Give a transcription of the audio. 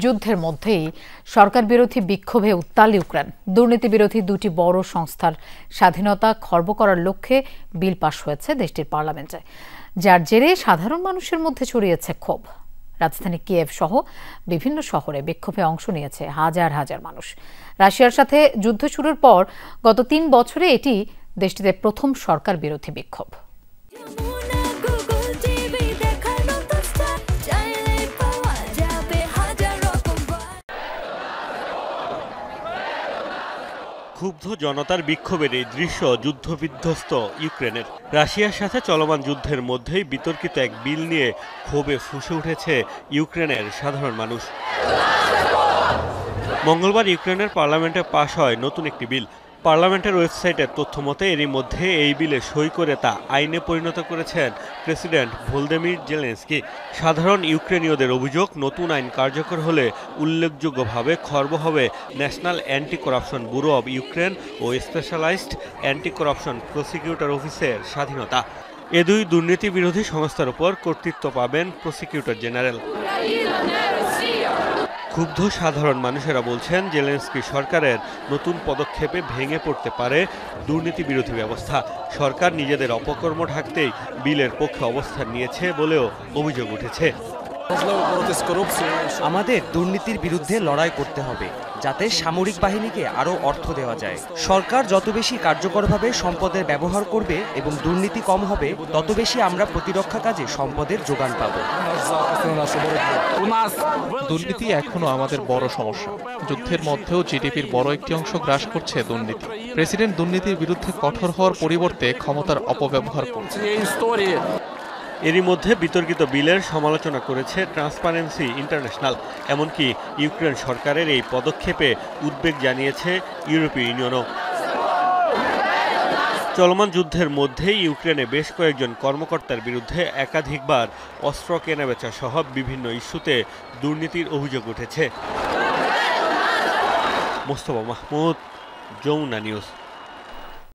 যুদ্ধের মধ্যেই সরকার বিরোধী বিক্ষোভে উত্তাল ইউক্রেন। দুর্নীতি বিরোধী দুটি বড় সংস্থার স্বাধীনতা খর্ব করার লক্ষ্যে বিল পাশ হয়েছে দেশটির পার্লামেন্টে, যার জেরে সাধারণ মানুষের মধ্যে ছড়িয়েছে ক্ষোভ। রাজধানী কিয়েভ সহ বিভিন্ন শহরে বিক্ষোভে অংশ নিয়েছে হাজার হাজার মানুষ। রাশিয়ার সাথে যুদ্ধ শুরুর পর গত ৩ বছরে এটি দেশটিতে প্রথম সরকার বিরোধী বিক্ষোভ। ক্ষুব্ধ জনতার বিক্ষোভের এই দৃশ্য যুদ্ধবিধ্বস্ত ইউক্রেনের। রাশিয়ার সাথে চলমান যুদ্ধের মধ্যেই বিতর্কিত এক বিল নিয়ে ক্ষোভে ফুঁসে উঠেছে ইউক্রেনের সাধারণ মানুষ। মঙ্গলবার ইউক্রেনের পার্লামেন্টে পাশ হয় নতুন একটি বিল। পার্লামেন্টের ওয়েবসাইটের তথ্য মতে এরই মধ্যে এই বিলে সই করে তা আইনে পরিণত করেছেন প্রেসিডেন্ট ভলোদিমির জেলেনস্কি। সাধারণ ইউক্রেনীয়দের অভিযোগ, নতুন আইন কার্যকর হলে উল্লেখযোগ্যভাবে খর্ব হবে national anti corruption bureau of Ukraine ও স্পেশালাইজড অ্যান্টি করাপশন প্রসিকিউটর অফিসের স্বাধীনতা। এ দুই দুর্নীতি বিরোধী সংস্থার উপর কর্তৃত্ব পাবেন প্রসিকিউটর জেনারেল। ক্ষুব্ধ সাধারণ মানুষেরা বলছেন, জেলেনস্কি সরকারের নতুন পদক্ষেপে ভেঙে পড়তে পারে দুর্নীতি বিরোধী ব্যবস্থা। সরকার নিজেদের অপকর্ম ঢাকতেই বিলের পক্ষে অবস্থান নিয়েছে বলেও অভিযোগ উঠেছে। আমাদের দুর্নীতির বিরুদ্ধে লড়াই করতে হবে, যাতে সামরিক বাহিনীকে আরও অর্থ দেওয়া যায়। সরকার যত বেশি কার্যকরভাবে সম্পদের ব্যবহার করবে এবং দুর্নীতি কম হবে, তত বেশি আমরা প্রতিরক্ষা কাজে সম্পদের যোগান পাব। দুর্নীতি এখনো আমাদের বড় সমস্যা। যুদ্ধের মধ্যেও জিডিপির বড় একটি অংশ গ্রাস করছে দুর্নীতি। প্রেসিডেন্ট দুর্নীতির বিরুদ্ধে কঠোর হওয়ার পরিবর্তে ক্ষমতার অপব্যবহার করছে। এরই মধ্যে বিতর্কিত বিলের সমালোচনা করেছে ট্রান্সপারেন্সি ইন্টারন্যাশনাল। এমনকি ইউক্রেন সরকারের এই পদক্ষেপে উদ্বেগ জানিয়েছে ইউরোপীয় ইউনিয়নও। চলমান যুদ্ধের মধ্যেই ইউক্রেনে বেশ কয়েকজন কর্মকর্তার বিরুদ্ধে একাধিকবার অস্ত্র কেনাবেচা সহ বিভিন্ন ইস্যুতে দুর্নীতির অভিযোগ উঠেছে। মোস্তফা মাহমুদ, যমুনা নিউজ।